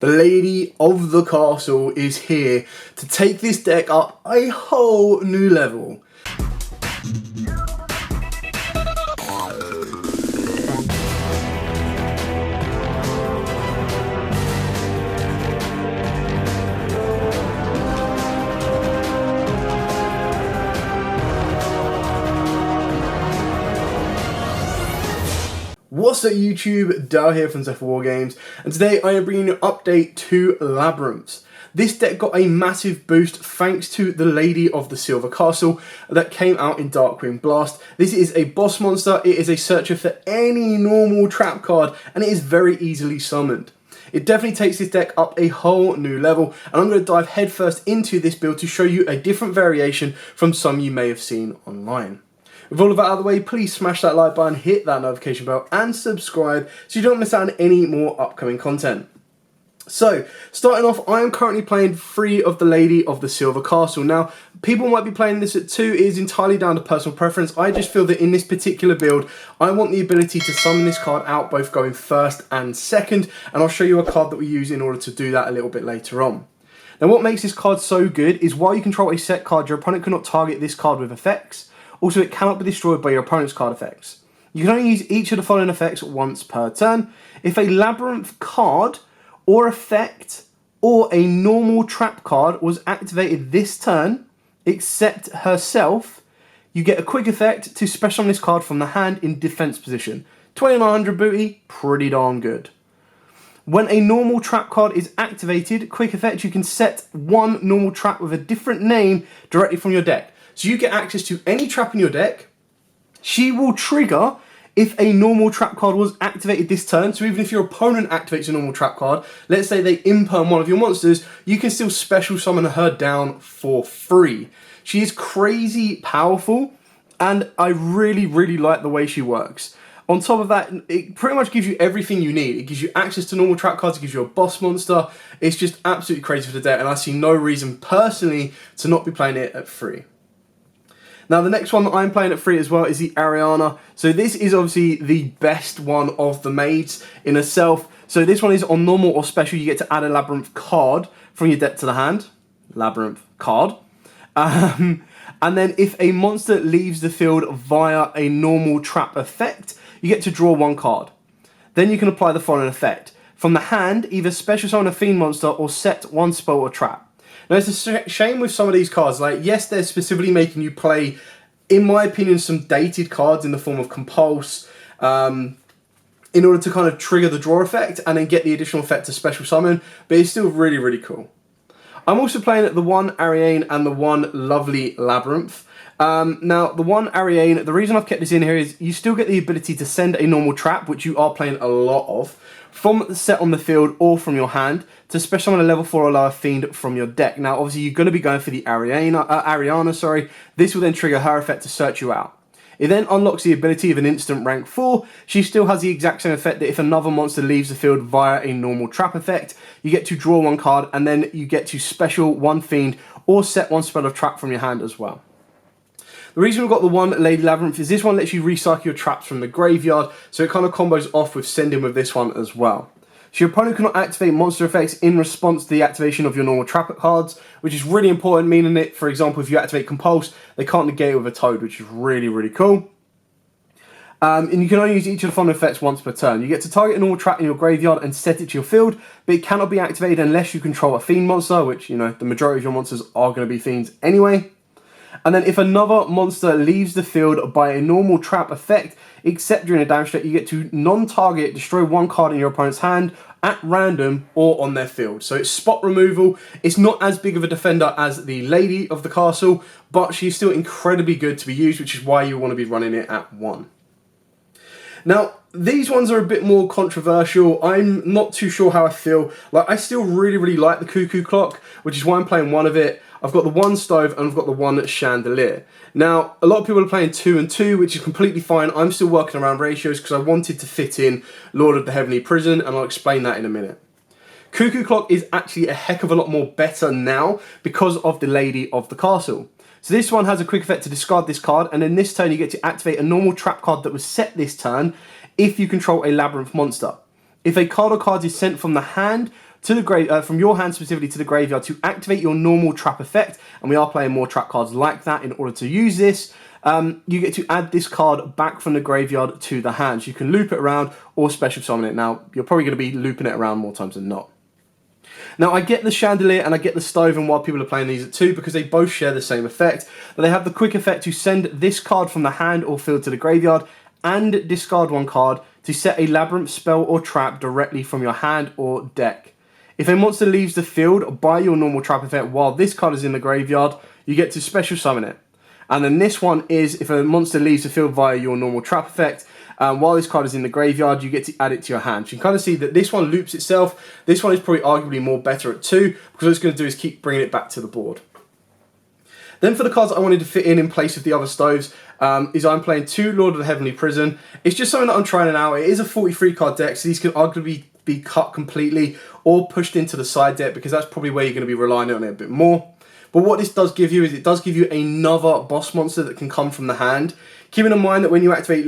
The Lady of the Castle is here to take this deck up a whole new level. What's up YouTube, Dal here from Zephyr War Games, and today I am bringing you an update to Labyrinth. This deck got a massive boost thanks to the Lady of the Silver Castle that came out in Darkwing Blast. This is a boss monster, it is a searcher for any normal trap card, and it is very easily summoned. It definitely takes this deck up a whole new level, and I'm going to dive headfirst into this build to show you a different variation from some you may have seen online. With all of that out of the way, please smash that like button, hit that notification bell and subscribe so you don't miss out on any more upcoming content. So, starting off, I am currently playing 3 of the Lady of the Silver Castle. Now, people might be playing this at 2, it is entirely down to personal preference. I just feel that in this particular build, I want the ability to summon this card out both going first and second, and I'll show you a card that we use in order to do that a little bit later on. Now, what makes this card so good is while you control a set card, your opponent cannot target this card with effects. Also, it cannot be destroyed by your opponent's card effects. You can only use each of the following effects once per turn. If a Labyrinth card or effect or a normal trap card was activated this turn, except herself, you get a quick effect to special on this card from the hand in defense position. 2900 booty, pretty darn good. When a normal trap card is activated, quick effect, you can set one normal trap with a different name directly from your deck. So you get access to any trap in your deck. She will trigger if a normal trap card was activated this turn. So even if your opponent activates a normal trap card, let's say they imperm one of your monsters, you can still special summon her down for free. She is crazy powerful, and I really like the way she works. On top of that, it pretty much gives you everything you need. It gives you access to normal trap cards, it gives you a boss monster. It's just absolutely crazy for the deck, and I see no reason personally to not be playing it at 3. Now, the next one that I'm playing at 3 as well is the Ariana. So this is obviously the best one of the maids in itself. So this one is on normal or special. You get to add a Labyrinth card from your deck to the hand. Labyrinth card. And then if a monster leaves the field via a normal trap effect, you get to draw 1 card. Then you can apply the following effect. From the hand, either special summon a fiend monster or set 1 spell or trap. Now, it's a shame with some of these cards, like, yes, they're specifically making you play, in my opinion, some dated cards in the form of Compulse, in order to kind of trigger the draw effect and then get the additional effect to special summon, but it's still really cool. I'm also playing the one Ariane and the one lovely Labyrinth. Now, the one Ariane, the reason I've kept this in here is you still get the ability to send a normal trap, which you are playing a lot of, from the set on the field or from your hand, to special summon a level 4 or lower fiend from your deck. Now, obviously, you're going to be going for the Ariana. This will then trigger her effect to search you out. It then unlocks the ability of an instant rank 4. She still has the exact same effect that if another monster leaves the field via a normal trap effect, you get to draw 1 card, and then you get to special 1 fiend or set 1 spell of trap from your hand as well. The reason we've got the one Lady Labyrinth is this one lets you recycle your traps from the graveyard, so it kind of combos off with sending with this one as well. So your opponent cannot activate monster effects in response to the activation of your normal trap cards, which is really important, meaning that, for example, if you activate Compulse, they can't negate it with a Toad, which is really cool. And you can only use each of the following effects once per turn. You get to target a normal trap in your graveyard and set it to your field, but it cannot be activated unless you control a fiend monster, which, you know, the majority of your monsters are going to be fiends anyway. And then if another monster leaves the field by a normal trap effect, except during a damage check, you get to non-target, destroy 1 card in your opponent's hand at random or on their field. So it's spot removal. It's not as big of a defender as the Lady of the Castle, but she's still incredibly good to be used, which is why you want to be running it at 1. Now, these ones are a bit more controversial. I'm not too sure how I feel. Like, I still really like the Cuckoo Clock, which is why I'm playing 1 of it. I've got the 1 stove and I've got the 1 chandelier. Now, a lot of people are playing 2 and 2, which is completely fine. I'm still working around ratios because I wanted to fit in Lord of the Heavenly Prison, and I'll explain that in a minute. Cuckoo Clock is actually a heck of a lot more better now because of the Lady of the Castle. So this one has a quick effect to discard this card, and in this turn you get to activate a normal trap card that was set this turn if you control a Labyrinth monster. If a card or cards is sent from the hand to the from your hand specifically to the graveyard to activate your normal trap effect, and we are playing more trap cards like that in order to use this. You get to add this card back from the graveyard to the hand. So you can loop it around or special summon it. Now, you're probably going to be looping it around more times than not. Now, I get the Chandelier and I get the Stove and why people are playing these at 2, because they both share the same effect. But they have the quick effect to send this card from the hand or field to the graveyard and discard one card to set a Labyrinth spell or trap directly from your hand or deck. If a monster leaves the field by your normal trap effect while this card is in the graveyard, you get to special summon it. And then this one is if a monster leaves the field via your normal trap effect, while this card is in the graveyard, you get to add it to your hand. So you can kind of see that this one loops itself. This one is probably arguably more better at 2, because what it's going to do is keep bringing it back to the board. Then for the cards I wanted to fit in place of the other stoves, is I'm playing 2 Lord of the Heavenly Prison. It's just something that I'm trying out. It is a 43 card deck, so these can arguably be cut completely or pushed into the side deck, because that's probably where you're going to be relying on it a bit more. But what this does give you is it does give you another boss monster that can come from the hand. Keeping in mind that when you activate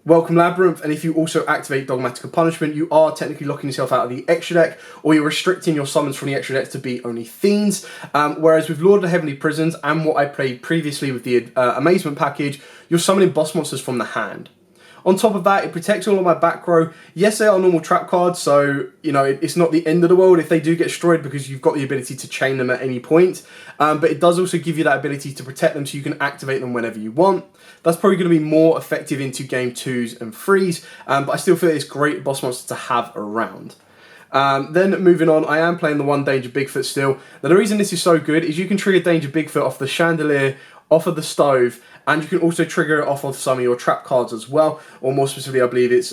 Welcome Labyrinth, and if you also activate Dogmatic Punishment, you are technically locking yourself out of the extra deck, or you're restricting your summons from the extra deck to be only Fiends. Whereas with Lord of the Heavenly Prisons, and what I played previously with the Amazement package, you're summoning boss monsters from the hand. On top of that, it protects all of my back row. Yes, they are normal trap cards, so you know it's not the end of the world if they do get destroyed, because you've got the ability to chain them at any point. But it does also give you that ability to protect them, so you can activate them whenever you want. That's probably going to be more effective into game 2s and 3s, but I still feel it's great boss monster to have around. Then moving on, I am playing the 1 Danger Bigfoot still. Now the reason this is so good is you can trigger Danger Bigfoot off the Chandelier, off of the Stove, and you can also trigger it off of some of your trap cards as well, or more specifically I believe it's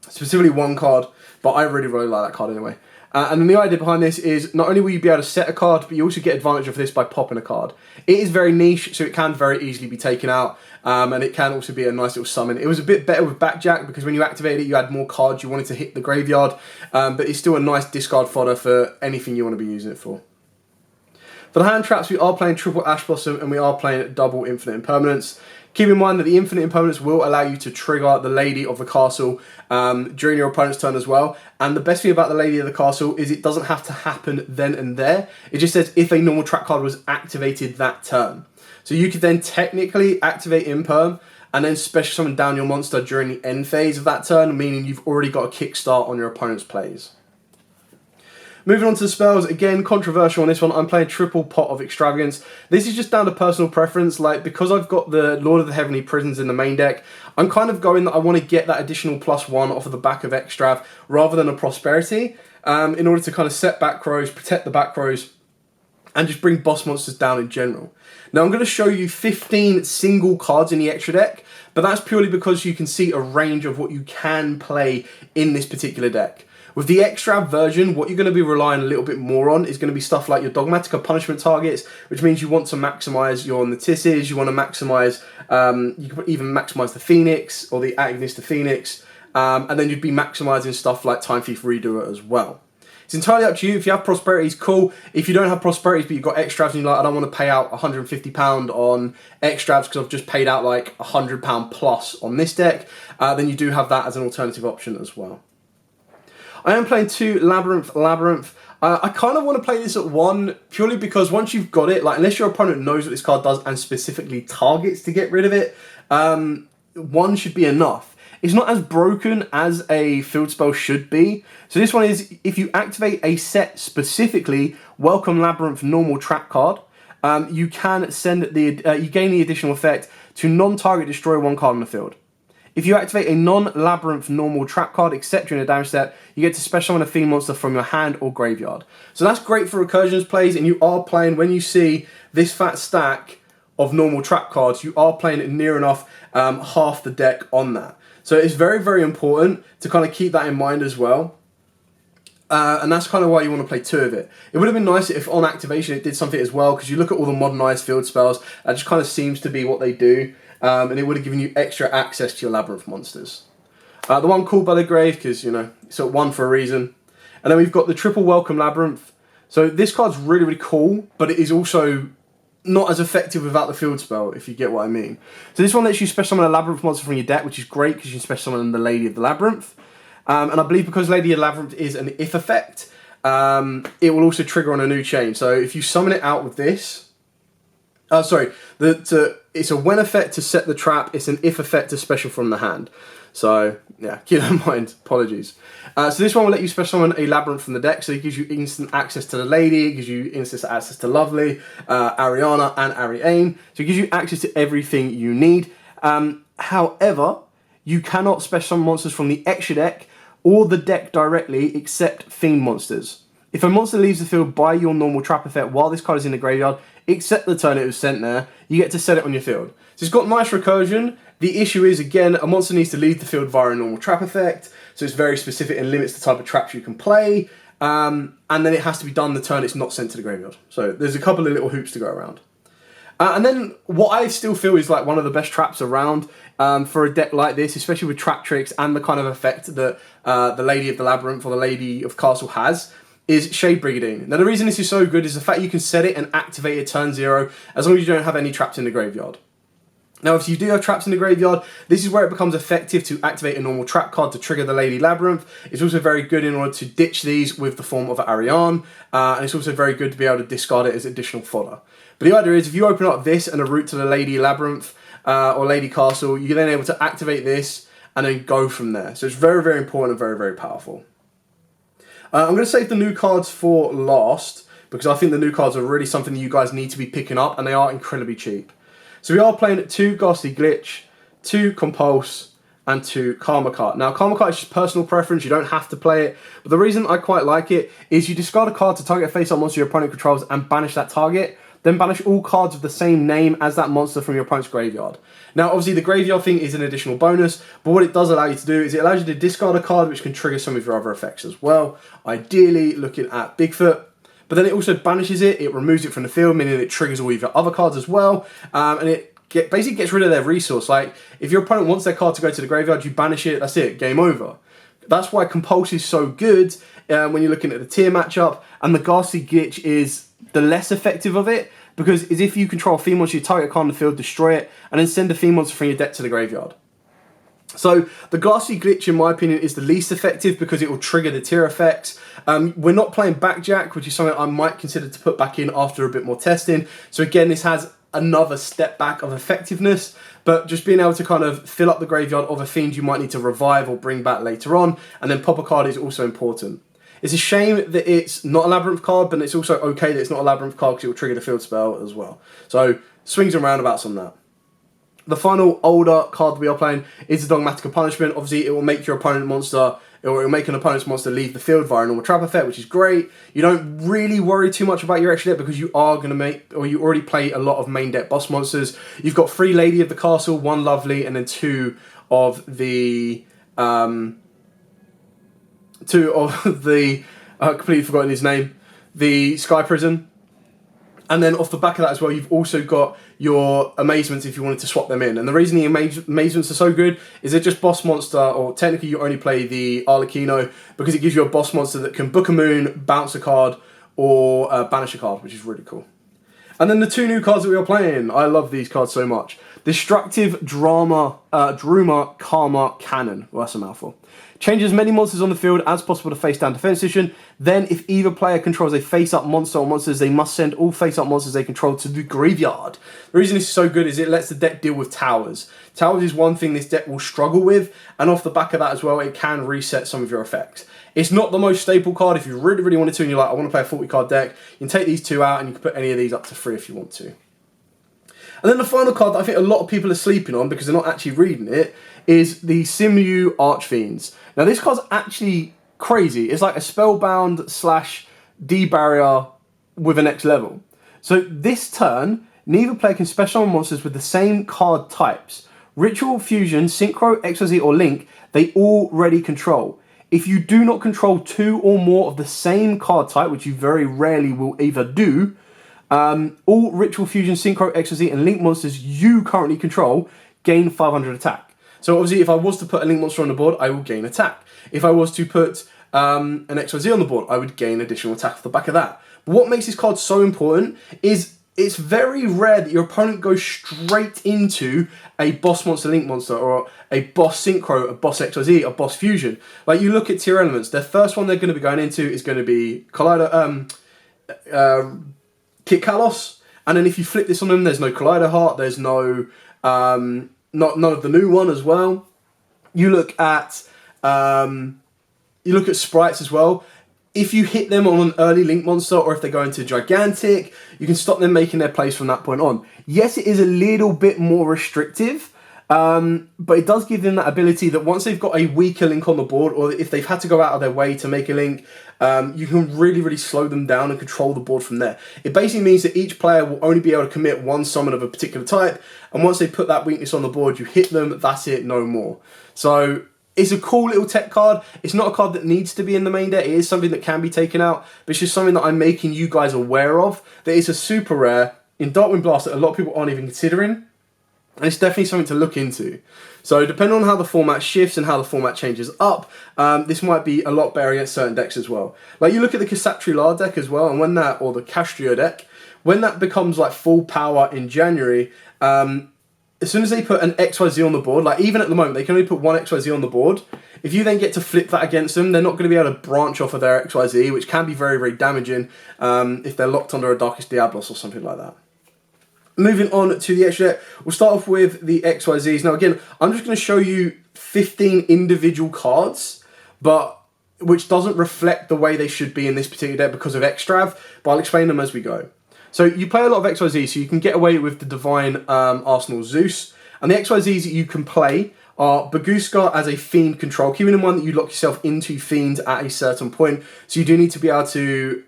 specifically one card, but I really like that card anyway. And then the idea behind this is not only will you be able to set a card, but you also get advantage of this by popping a card. It is very niche, so it can very easily be taken out, and it can also be a nice little summon. It was a bit better with Backjack, because when you activated it, you had more cards you wanted to hit the graveyard, but it's still a nice discard fodder for anything you want to be using it for. For the hand traps, we are playing triple Ash Blossom and we are playing double Infinite Impermanence. Keep in mind that the Infinite Impermanence will allow you to trigger the Lady of the Castle during your opponent's turn as well. And the best thing about the Lady of the Castle is it doesn't have to happen then and there. It just says if a normal trap card was activated that turn. So you could then technically activate Imperm and then special summon down your monster during the end phase of that turn, meaning you've already got a kickstart on your opponent's plays. Moving on to the spells, again, controversial on this one. I'm playing triple Pot of Extravagance. This is just down to personal preference. Like, because I've got the Lord of the Heavenly Prisons in the main deck, I'm kind of going that I want to get that additional +1 off of the back of Extrav rather than a Prosperity, in order to kind of set back rows, protect the back rows, and just bring boss monsters down in general. Now, I'm going to show you 15 single cards in the extra deck, but that's purely because you can see a range of what you can play in this particular deck. With the extra version, what you're going to be relying a little bit more on is going to be stuff like your Dogmatic Punishment targets, which means you want to maximize your Natisses, you want to maximize, you can even maximize the Phoenix or the Agnes the Phoenix, and then you'd be maximizing stuff like Time Thief Redoer as well. It's entirely up to you. If you have Prosperities, cool. If you don't have Prosperities but you've got Extravs and you're like, I don't want to pay out £150 on Extravs because I've just paid out like £100 plus on this deck, then you do have that as an alternative option as well. I am playing 2 Labyrinth. I kind of want to play this at 1 purely because once you've got it, like unless your opponent knows what this card does and specifically targets to get rid of it, 1 should be enough. It's not as broken as a field spell should be. So this one is, if you activate a set specifically Welcome Labyrinth normal trap card, you can send you gain the additional effect to non-target destroy 1 card on the field. If you activate a non-Labyrinth normal trap card, except during a damage step, you get to special summon a fiend monster from your hand or graveyard. So that's great for recursions plays, and you are playing, when you see this fat stack of normal trap cards, you are playing it near enough half the deck on that. So it's very, very important to kind of keep that in mind as well. And that's kind of why you want to play 2 of it. It would have been nice if on activation it did something as well, because you look at all the modernized field spells, that just kind of seems to be what they do. And it would have given you extra access to your Labyrinth monsters. The one called by the grave, because, you know, it's at 1 for a reason. And then we've got the triple Welcome Labyrinth. So this card's really, really cool, but it is also not as effective without the field spell, if you get what I mean. So this one lets you special summon a Labyrinth monster from your deck, which is great because you can special summon the Lady of the Labyrinth. And I believe because Lady of Labyrinth is an if effect, it will also trigger on a new chain. So if you summon it out with this, it's a when effect to set the trap. It's an if effect to special from the hand. So yeah, keep that in mind. Apologies. So this one will let you special summon a Labyrinth from the deck. So it gives you instant access to the Lady. It gives you instant access to Lovely, Ariana, and Ariane. So it gives you access to everything you need. However, you cannot special summon monsters from the extra deck or the deck directly except Fiend monsters. If a monster leaves the field by your normal trap effect while this card is in the graveyard, except the turn it was sent there, you get to set it on your field. So it's got nice recursion. The issue is, again, a monster needs to leave the field via a normal trap effect, so it's very specific and limits the type of traps you can play, and then it has to be done the turn it's not sent to the graveyard. So there's a couple of little hoops to go around. And then what I still feel is like one of the best traps around for a deck like this, especially with trap tricks and the kind of effect that the Lady of the Labyrinth or the Lady of Castle has, is Shade Brigandine. Now the reason this is so good is the fact you can set it and activate it turn 0 as long as you don't have any traps in the graveyard. Now if you do have traps in the graveyard, this is where it becomes effective to activate a normal trap card to trigger the Lady Labyrinth. It's also very good in order to ditch these with the form of Ariane, and it's also very good to be able to discard it as additional fodder. But the idea is if you open up this and a route to the Lady Labyrinth or Lady Castle, you're then able to activate this and then go from there. So it's very, very important and very, very powerful. I'm going to save the new cards for last because I think the new cards are really something that you guys need to be picking up and they are incredibly cheap. So we are playing 2 Ghastly Glitch, 2 Compulse, and 2 Karma Card. Now Karma Card is just personal preference, you don't have to play it, but the reason I quite like it is you discard a card to target a face-up monster your opponent controls and banish that target, then banish all cards with the same name as that monster from your opponent's graveyard. Now obviously the graveyard thing is an additional bonus, but what it does allow you to do is it allows you to discard a card which can trigger some of your other effects as well, ideally looking at Bigfoot. But then it also banishes it, it removes it from the field, meaning it triggers all of your other cards as well, and it basically gets rid of their resource. Like, if your opponent wants their card to go to the graveyard, you banish it, that's it, game over. That's why Compulse is so good when you're looking at the tier matchup, and the Ghastly Glitch is the less effective of it, because it's if you control a fiend monster, you target a card on the field, destroy it, and then send a fiend monster from your deck to the graveyard. So the Ghastly Glitch, in my opinion, is the least effective because it will trigger the tier effects. We're not playing Backjack, which is something I might consider to put back in after a bit more testing. So again, this has another step back of effectiveness, but just being able to kind of fill up the graveyard of a fiend you might need to revive or bring back later on, and then pop a card is also important. It's a shame that it's not a Labyrinth card, but it's also okay that it's not a Labyrinth card because it will trigger the field spell as well. So swings and roundabouts on that. The final older card we are playing is the Dogmatic Punishment. Obviously, it will make your opponent monster, or it will make an opponent's monster leave the field via a normal trap effect, which is great. You don't really worry too much about your extra deck because you are going to make, or you already play a lot of main deck boss monsters. You've got 3 Lady of the Castle, 1 Lovely, and then 2 of the completely forgotten his name, the Sky Prison. And then off the back of that as well, you've also got your Amazements if you wanted to swap them in. And the reason the Amazements are so good is they're just boss monster, or technically you only play the Arlecchino, because it gives you a boss monster that can book a moon, bounce a card, or banish a card, which is really cool. And then the 2 new cards that we are playing. I love these cards so much. Destructive Druma Karma Cannon. Well, that's a mouthful. Change as many monsters on the field as possible to face-down defense position. Then, if either player controls a face-up monster or monsters, they must send all face-up monsters they control to the graveyard. The reason this is so good is it lets the deck deal with towers. Towers is one thing this deck will struggle with, and off the back of that as well, it can reset some of your effects. It's not the most staple card. If you really, really wanted to, and you're like, I want to play a 40-card deck, you can take these 2 out, and you can put any of these up to 3 if you want to. And then the final card that I think a lot of people are sleeping on because they're not actually reading it is the Simyu Archfiends. Now this card's actually crazy. It's like a Spellbound / D-Barrier with a next level. So this turn, neither player can special summon monsters with the same card types. Ritual, Fusion, Synchro, XYZ or Link, they already control. If you do not control 2 or more of the same card type, which you very rarely will either do, all Ritual, Fusion, Synchro, XYZ and Link monsters you currently control gain 500 attack. So obviously if I was to put a Link monster on the board, I will gain attack. If I was to put an XYZ on the board, I would gain additional attack off the back of that. But what makes this card so important is it's very rare that your opponent goes straight into a boss monster link monster or a boss synchro, a boss XYZ, a boss fusion. Like you look at tier elements, the first one they're going to be going into is going to be Collider, Kit Kalos, and then if you flip this on them, there's no Collider Heart, there's no none of the new one as well. You look at sprites as well. If you hit them on an early Link monster, or if they go into Gigantic, you can stop them making their plays from that point on. Yes, it is a little bit more restrictive, but it does give them that ability that once they've got a weaker Link on the board, or if they've had to go out of their way to make a Link, you can really, really slow them down and control the board from there. It basically means that each player will only be able to commit one summon of a particular type, and once they put that weakness on the board, you hit them, that's it, no more. So it's a cool little tech card. It's not a card that needs to be in the main deck. It is something that can be taken out, but it's just something that I'm making you guys aware of. That is a super rare in Darkwind Blast that a lot of people aren't even considering. And it's definitely something to look into. So depending on how the format shifts and how the format changes up, this might be a lot better against certain decks as well. Like you look at the Kasatri La deck as well, and when that, or the Castrio deck, when that becomes like full power in January, as soon as they put an XYZ on the board, like even at the moment, they can only put one XYZ on the board. If you then get to flip that against them, they're not going to be able to branch off of their XYZ, which can be very, very damaging if they're locked under a Darkest Diablos or something like that. Moving on to the extra deck, we'll start off with the XYZs. Now again, I'm just going to show you 15 individual cards, but which doesn't reflect the way they should be in this particular deck because of Extrav, but I'll explain them as we go. So you play a lot of XYZ, so you can get away with the Divine Arsenal Zeus. And the XYZs that you can play are Baguska as a Fiend control, keeping in mind that you lock yourself into Fiends at a certain point. So you do need to be able to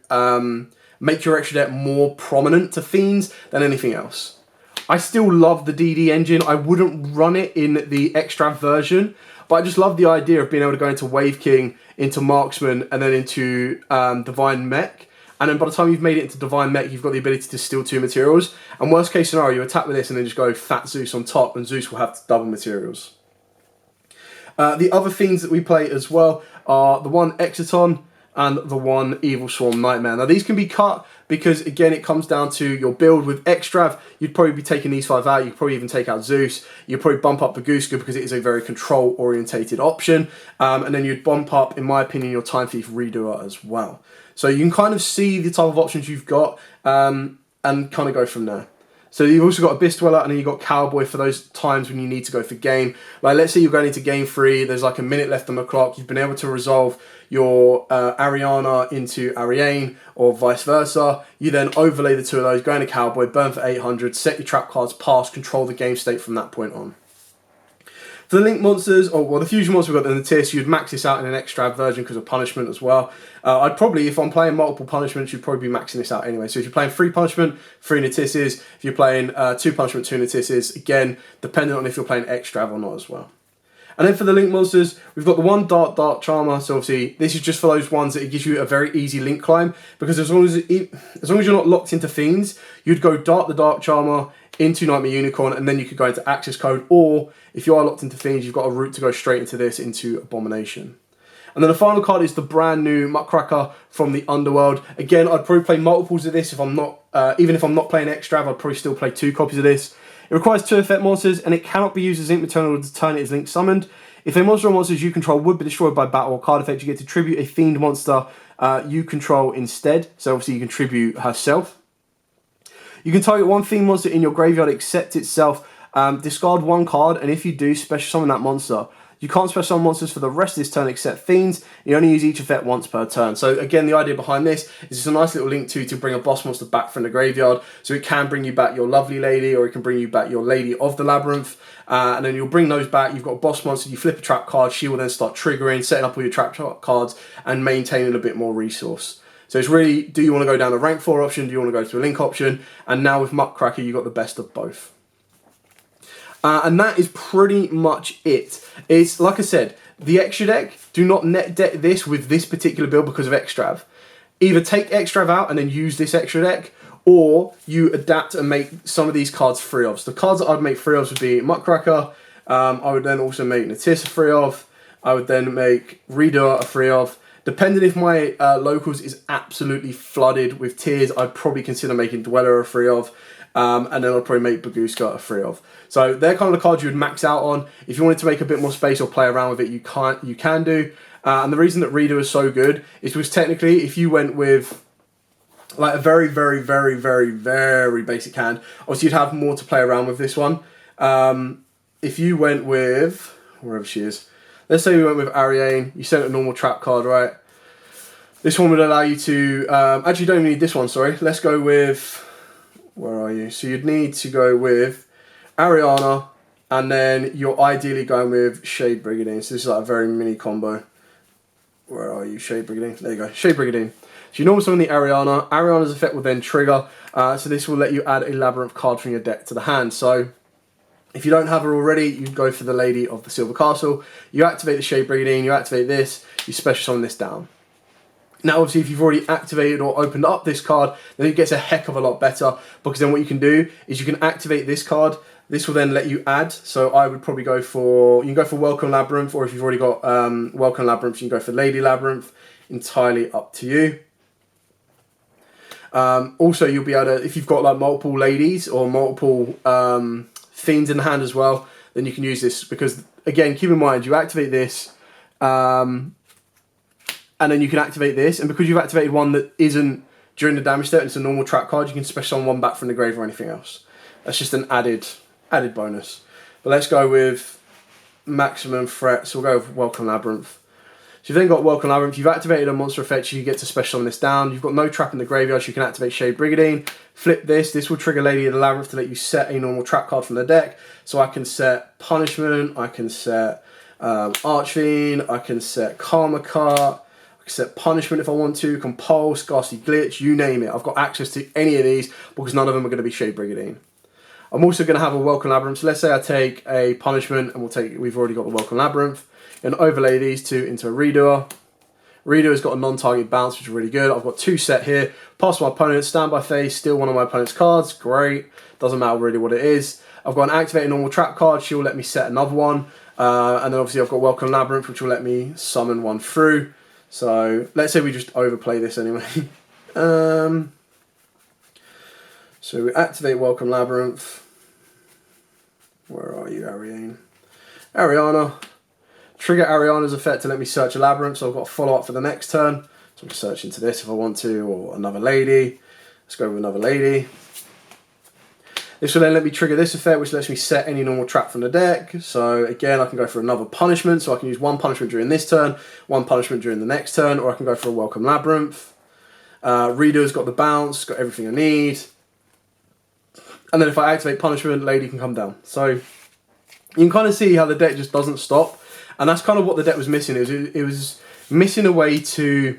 make your extra deck more prominent to Fiends than anything else. I still love the DD engine. I wouldn't run it in the Extrav version, but I just love the idea of being able to go into Wave King, into Marksman, and then into Divine Mech. And then by the time you've made it into Divine Mech, you've got the ability to steal 2 materials. And worst case scenario, you attack with this and then just go Fat Zeus on top, and Zeus will have double materials. The other Fiends that we play as well are the one Exciton and the one Evil Swarm Nightmare. Now these can be cut because again it comes down to your build. With Extrav, you'd probably be taking these 5 out, you'd probably even take out Zeus, you'd probably bump up Baguska because it is a very control orientated option, and then you'd bump up, in my opinion, your Time Thief Redoer as well. So you can kind of see the type of options you've got and kind of go from there. So you've also got Abyss Dweller, and then you've got Cowboy for those times when you need to go for game. Like let's say you're going into game 3, there's like a minute left on the clock, you've been able to resolve your Ariana into Ariane or vice versa. You then overlay the 2 of those, go into Cowboy, burn for 800, set your trap cards, pass, control the game state from that point on. For the Link monsters, or well, the Fusion monsters we've got in the tier, so you'd max this out in an extra version because of punishment as well. I'd probably, if I'm playing multiple punishments, you'd probably be maxing this out anyway. So if you're playing 3 punishment, 3 notices. If you're playing 2 punishment, 2 notices. Again, depending on if you're playing extra or not as well. And then for the Link monsters, we've got the one Dark Charmer. So obviously, this is just for those ones that it gives you a very easy Link climb, because as long as you're not locked into Fiends, you'd go the Dark Charmer into Nightmare Unicorn, and then you could go into Access Code, or if you are locked into Fiends, you've got a route to go straight into this, into Abomination. And then the final card is the brand new Muckraker from the Underworld. Again, I'd probably play multiples of this if I'm not, even if I'm not playing Extrav, I'd probably still play 2 copies of this. It requires 2 effect monsters, and it cannot be used as Ink Maternal to turn it as Link summoned. If a monster or monsters you control would be destroyed by battle or card effect, you get to tribute a Fiend monster you control instead. So obviously you can tribute herself. You can target 1 Fiend monster in your graveyard except itself, discard 1 card, and if you do, special summon that monster. You can't special summon monsters for the rest of this turn except Fiends. You only use each effect once per turn. So again, the idea behind this is it's a nice little link to bring a boss monster back from the graveyard. So it can bring you back your Lovely Lady, or it can bring you back your Lady of the Labyrinth. And then you'll bring those back. You've got a boss monster, you flip a trap card, she will then start triggering, setting up all your trap cards, and maintaining a bit more resource. So it's really, do you want to go down the rank 4 option? Do you want to go to a Link option? And now with Muckraker, you've got the best of both. And that is pretty much it. It's, like I said, the extra deck, do not net deck this with this particular build because of Extrav. Either take Extrav out and then use this extra deck, or you adapt and make some of these cards free of. So the cards that I'd make free of would be Muckraker. I would then also make Natissa free of. I would then make Reader a free of. Depending if my locals is absolutely flooded with tiers, I'd probably consider making Dweller a 3 of. And then I'd probably make Baguska a 3 of. So they're kind of the cards you would max out on. If you wanted to make a bit more space or play around with it, you can do. And the reason that Reader is so good is because technically, if you went with like a very, very, very, very, very basic hand, obviously you'd have more to play around with this one. If you went with, wherever she is, let's say we went with Ariane, you sent a normal trap card, right? This one would allow you to, actually you don't even need this one, sorry. Let's go with, where are you? So you'd need to go with Ariana, and then you're ideally going with Shade Brigandine. So this is like a very mini combo. Where are you? Shade Brigandine. There you go. Shade Brigandine. So you normal summon the Ariana. Ariana's effect will then trigger. So this will let you add a Labyrinth card from your deck to the hand. So if you don't have her already, you go for the Lady of the Silver Castle. You activate the Shade Brigandine. You activate this. You special summon this down. Now, obviously, if you've already activated or opened up this card, then it gets a heck of a lot better, because then what you can do is you can activate this card. This will then let you add. So I would probably go for, you can go for Welcome Labyrinth, or if you've already got Welcome Labyrinth, you can go for Lady Labyrinth. Entirely up to you. Also, you'll be able to, if you've got like multiple ladies or multiple fiends in the hand as well, then you can use this, because again, keep in mind, you activate this, and then you can activate this, and because you've activated one that isn't during the damage step, it's a normal trap card, you can special summon one back from the grave or anything else. That's just an added bonus. But let's go with maximum threat, so we'll go with Welcome Labyrinth. So you've then got Welcome Labyrinth, you've activated a monster effect, you get to special summon this down. You've got no trap in the graveyard, so you can activate Shade Brigandine. Flip this will trigger Lady of the Labyrinth to let you set a normal trap card from the deck. So I can set Punishment, I can set Archfiend, I can set Karma Cart, set Punishment if I want to, Compulse, Ghastly Glitch, you name it. I've got access to any of these because none of them are going to be Shade Brigandine. I'm also going to have a Welcome Labyrinth. So let's say I take a Punishment, and we've already got the Welcome Labyrinth, and overlay these two into a Redoer. Redoer's got a non-target bounce, which is really good. I've got 2 set here. Pass my opponent, standby phase, steal one of my opponent's cards. Great. Doesn't matter really what it is. I've got an activated normal trap card. She'll let me set another one. And then obviously I've got Welcome Labyrinth, which will let me summon one through. So let's say we just overplay this anyway. So we activate Welcome Labyrinth. Where are you, Ariane? Ariana. Trigger Ariana's effect to let me search a Labyrinth, so I've got a follow-up for the next turn. So I can search into this if I want to, or another lady. Let's go with another lady. This will then let me trigger this effect, which lets me set any normal trap from the deck. So again, I can go for another Punishment, so I can use 1 Punishment during this turn, 1 Punishment during the next turn, or I can go for a Welcome Labyrinth. Reader's got the bounce, got everything I need. And then if I activate Punishment, Lady can come down. So you can kind of see how the deck just doesn't stop. And that's kind of what the deck was missing. It was missing a way to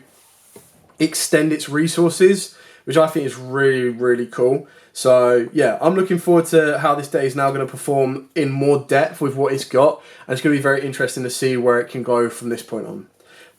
extend its resources, which I think is really, really cool. So yeah, I'm looking forward to how this deck is now going to perform in more depth with what it's got. And it's going to be very interesting to see where it can go from this point on.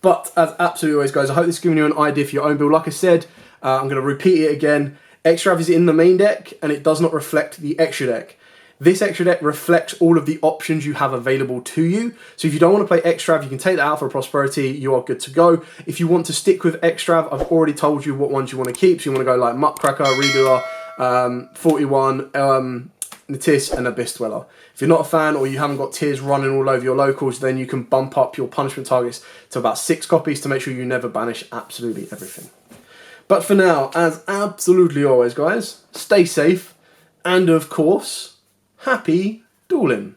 But as absolutely always, guys, I hope this has given you an idea for your own build. Like I said, I'm going to repeat it again. Extrav is in the main deck, and it does not reflect the extra deck. This extra deck reflects all of the options you have available to you. So if you don't want to play Extrav, you can take that out for Prosperity. You are good to go. If you want to stick with Extrav, I've already told you what ones you want to keep. So you want to go like Muckracker, Redoer, 41, Natis, and Abyss Dweller. If you're not a fan, or you haven't got tiers running all over your locals, then you can bump up your punishment targets to about 6 copies to make sure you never banish absolutely everything. But for now, as absolutely always, guys, stay safe, and of course, happy dueling.